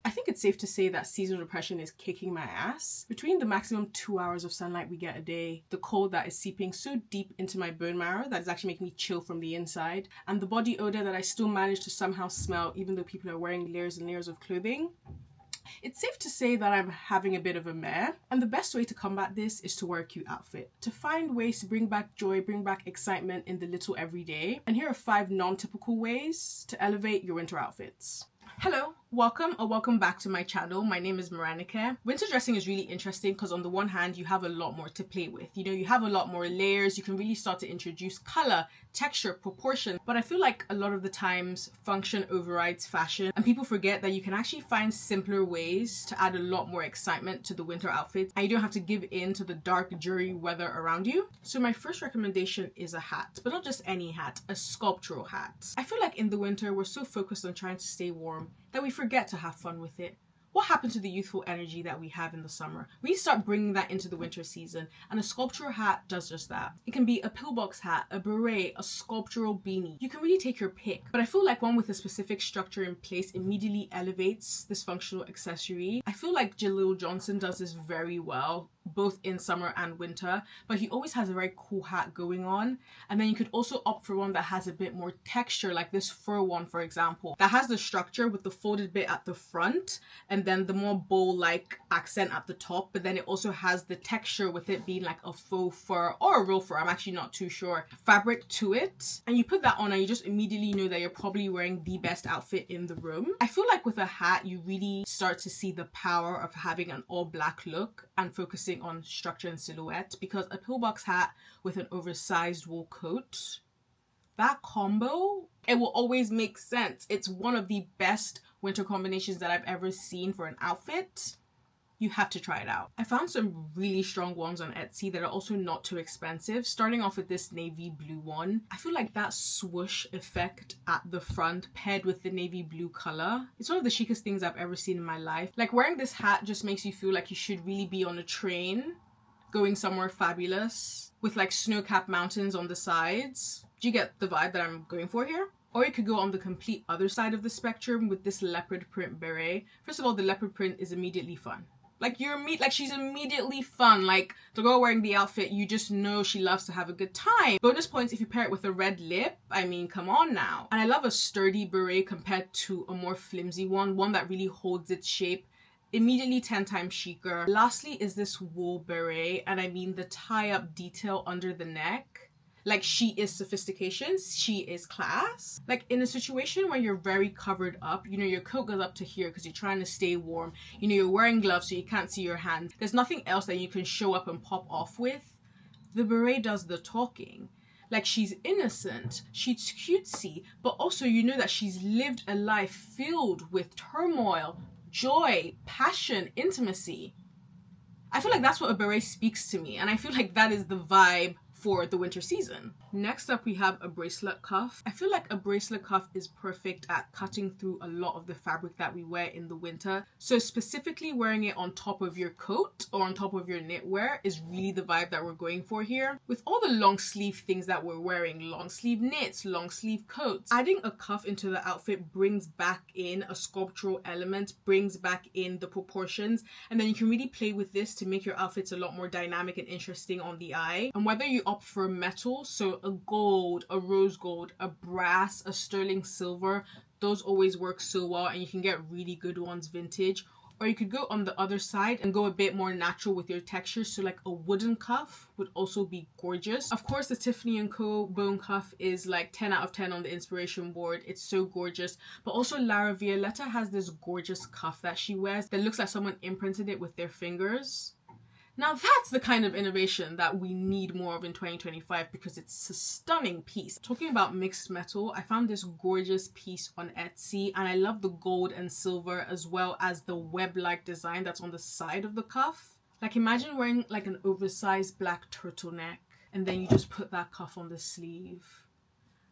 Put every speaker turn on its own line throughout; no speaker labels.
I think it's safe to say that seasonal depression is kicking my ass. Between the maximum 2 hours of sunlight we get a day, the cold that is seeping so deep into my bone marrow that is actually making me chill from the inside, and the body odor that I still manage to somehow smell even though people are wearing layers and layers of clothing, it's safe to say that I'm having a bit of a mare. And the best way to combat this is to wear a cute outfit, to find ways to bring back joy, bring back excitement in the little everyday. And here are 5 non-typical ways to elevate your winter outfits. Hello, welcome or welcome back to my channel. My name is Maranike. Winter dressing is really interesting because on the one hand, you have a lot more to play with. You know, you have a lot more layers. You can really start to introduce color, texture, proportion. But I feel like a lot of the times function overrides fashion, and people forget that you can actually find simpler ways to add a lot more excitement to the winter outfits, and you don't have to give in to the dark, dreary weather around you. So my first recommendation is a hat, but not just any hat, a sculptural hat. I feel like in the winter, we're so focused on trying to stay warm that we forget to have fun with it. What happened to the youthful energy that we have in the summer? We need to start bringing that into the winter season, and a sculptural hat does just that. It can be a pillbox hat, a beret, a sculptural beanie. You can really take your pick, but I feel like one with a specific structure in place immediately elevates this functional accessory. I feel like Jaleel Johnson does this very well, both in summer and winter, but he always has a very cool hat going on. And then you could also opt for one that has a bit more texture, like this fur one, for example, that has the structure with the folded bit at the front and then the more bow-like accent at the top, but then it also has the texture with it being like a faux fur or a real fur, I'm actually not too sure, fabric to it. And you put that on and you just immediately know that you're probably wearing the best outfit in the room. I feel like with a hat, you really start to see the power of having an all-black look and focusing on structure and silhouette, because a pillbox hat with an oversized wool coat, that combo, it will always make sense. It's one of the best winter combinations that I've ever seen for an outfit. You have to try it out. I found some really strong ones on Etsy that are also not too expensive. Starting off with this navy blue one. I feel like that swoosh effect at the front paired with the navy blue color, it's one of the chicest things I've ever seen in my life. Like, wearing this hat just makes you feel like you should really be on a train going somewhere fabulous with like snow-capped mountains on the sides. Do you get the vibe that I'm going for here? Or you could go on the complete other side of the spectrum with this leopard print beret. First of all, the leopard print is immediately fun. Like, she's immediately fun. Like, the girl wearing the outfit, you just know she loves to have a good time. Bonus points if you pair it with a red lip. I mean, come on now. And I love a sturdy beret compared to a more flimsy one that really holds its shape. Immediately 10 times chicer. Lastly is this wool beret, and I mean the tie-up detail under the neck. Like, she is sophistication, she is class. Like, in a situation where you're very covered up, you know, your coat goes up to here because you're trying to stay warm. You know, you're wearing gloves so you can't see your hands. There's nothing else that you can show up and pop off with. The beret does the talking. Like, she's innocent, she's cutesy, but also you know that she's lived a life filled with turmoil, joy, passion, intimacy. I feel like that's what a beret speaks to me, and I feel like that is the vibe for the winter season. Next up, we have a bracelet cuff. I feel like a bracelet cuff is perfect at cutting through a lot of the fabric that we wear in the winter. So specifically wearing it on top of your coat or on top of your knitwear is really the vibe that we're going for here. With all the long sleeve things that we're wearing, long sleeve knits, long sleeve coats, adding a cuff into the outfit brings back in a sculptural element, brings back in the proportions, and then you can really play with this to make your outfits a lot more dynamic and interesting on the eye. And whether you opt for metal, so a gold, a rose gold, a brass, a sterling silver, those always work so well, and you can get really good ones vintage. Or you could go on the other side and go a bit more natural with your texture, so like a wooden cuff would also be gorgeous. Of course, the Tiffany & Co. bone cuff is like 10 out of 10 on the inspiration board. It's so gorgeous. But also Lara Violetta has this gorgeous cuff that she wears that looks like someone imprinted it with their fingers. Now that's the kind of innovation that we need more of in 2025 because it's a stunning piece. Talking about mixed metal, I found this gorgeous piece on Etsy, and I love the gold and silver as well as the web-like design that's on the side of the cuff. Like, imagine wearing like an oversized black turtleneck and then you just put that cuff on the sleeve.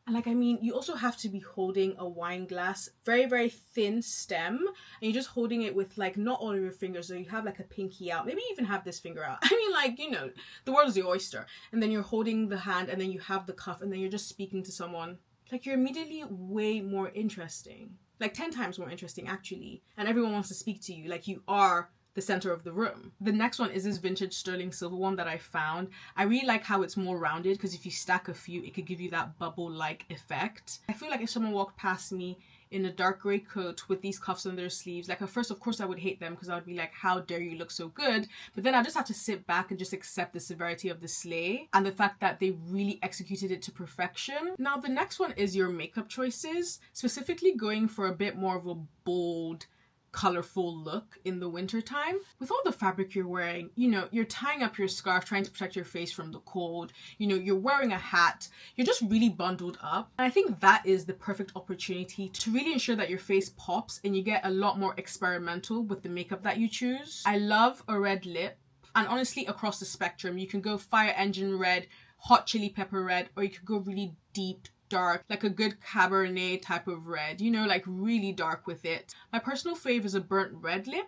And like, I mean, you also have to be holding a wine glass, very, very thin stem, and you're just holding it with like not all of your fingers, so you have like a pinky out, maybe you even have this finger out. I mean, like, you know, the world is your oyster. And then you're holding the hand, and then you have the cuff, and then you're just speaking to someone. Like, you're immediately way more interesting. like 10 times more interesting actually, and everyone wants to speak to you like you are the center of the room. The next one is this vintage sterling silver one that I found. I really like how it's more rounded because if you stack a few, it could give you that bubble-like effect. I feel like if someone walked past me in a dark gray coat with these cuffs on their sleeves, like at first of course I would hate them because I would be like, how dare you look so good, but then I just have to sit back and just accept the severity of the sleigh and the fact that they really executed it to perfection. Now the next one is your makeup choices, specifically going for a bit more of a bold, colorful look in the winter time. With all the fabric you're wearing, you know, you're tying up your scarf trying to protect your face from the cold, you know, you're wearing a hat, you're just really bundled up. And I think that is the perfect opportunity to really ensure that your face pops and you get a lot more experimental with the makeup that you choose. I love a red lip, and honestly across the spectrum, you can go fire engine red, hot chili pepper red, or you could go really deep, dark, like a good Cabernet type of red, you know, like really dark with it. My personal fave is a burnt red lip.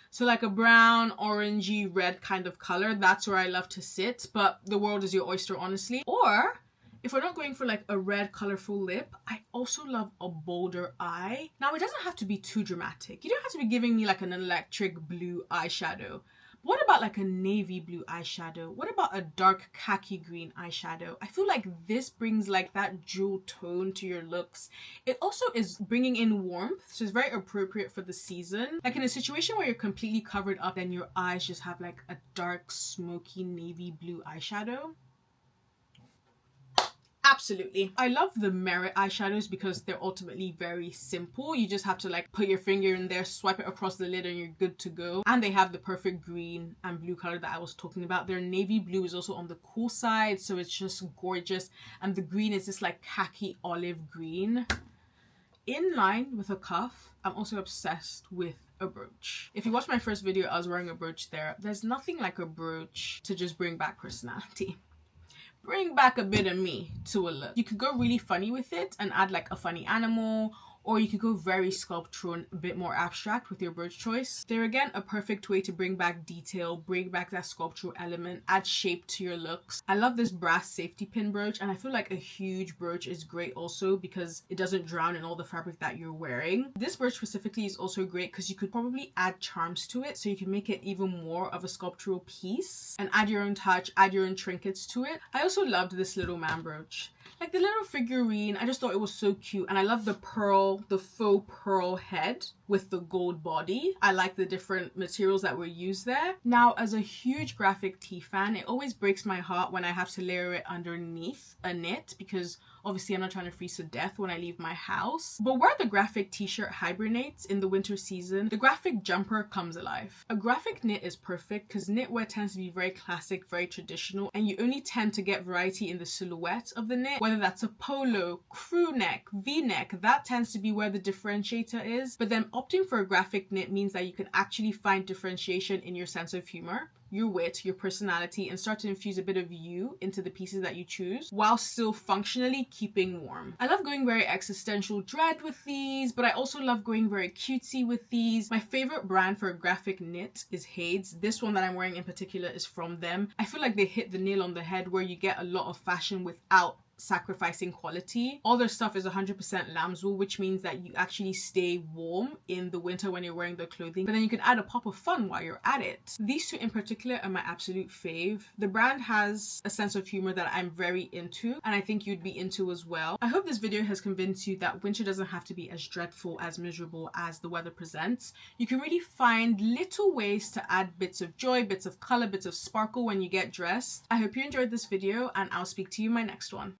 So like a brown, orangey, red kind of color. That's where I love to sit, but the world is your oyster, honestly. Or if we're not going for like a red colorful lip, I also love a bolder eye. Now it doesn't have to be too dramatic. You don't have to be giving me like an electric blue eyeshadow. What about like a navy blue eyeshadow? What about a dark khaki green eyeshadow? I feel like this brings like that jewel tone to your looks. It also is bringing in warmth, so it's very appropriate for the season. Like in a situation where you're completely covered up and your eyes just have like a dark smoky navy blue eyeshadow. Absolutely. I love the Merit eyeshadows because they're ultimately very simple. You just have to like put your finger in there, swipe it across the lid, and you're good to go. And they have the perfect green and blue color that I was talking about. Their navy blue is also on the cool side, so it's just gorgeous. And the green is this like khaki olive green. In line with a cuff, I'm also obsessed with a brooch. If you watched my first video, I was wearing a brooch there. There's nothing like a brooch to just bring back personality. Bring back a bit of me to a look. You could go really funny with it and add like a funny animal, or you could go very sculptural and a bit more abstract with your brooch choice. They're again a perfect way to bring back detail, bring back that sculptural element, add shape to your looks. I love this brass safety pin brooch, and I feel like a huge brooch is great also because it doesn't drown in all the fabric that you're wearing. This brooch specifically is also great because you could probably add charms to it, so you can make it even more of a sculptural piece and add your own touch, add your own trinkets to it. I also loved this little man brooch. Like the little figurine, I just thought it was so cute, and I love the pearl, the faux pearl head with the gold body. I like the different materials that were used there. Now, as a huge graphic tee fan, it always breaks my heart when I have to layer it underneath a knit because obviously I'm not trying to freeze to death when I leave my house. But where the graphic t-shirt hibernates in the winter season, the graphic jumper comes alive. A graphic knit is perfect because knitwear tends to be very classic, very traditional, and you only tend to get variety in the silhouette of the knit, whether that's a polo, crew neck, v-neck. That tends to be where the differentiator is. But then opting for a graphic knit means that you can actually find differentiation in your sense of humor, your wit, your personality, and start to infuse a bit of you into the pieces that you choose while still functionally keeping warm. I love going very existential dread with these, but I also love going very cutesy with these. My favorite brand for a graphic knit is Hades. This one that I'm wearing in particular is from them. I feel like they hit the nail on the head where you get a lot of fashion without sacrificing quality. All their stuff is 100% lambswool, which means that you actually stay warm in the winter when you're wearing the clothing, but then you can add a pop of fun while you're at it. These two in particular are my absolute fave. The brand has a sense of humor that I'm very into, and I think you'd be into as well. I hope this video has convinced you that winter doesn't have to be as dreadful, as miserable as the weather presents. You can really find little ways to add bits of joy, bits of color, bits of sparkle when you get dressed. I hope you enjoyed this video, and I'll speak to you in my next one.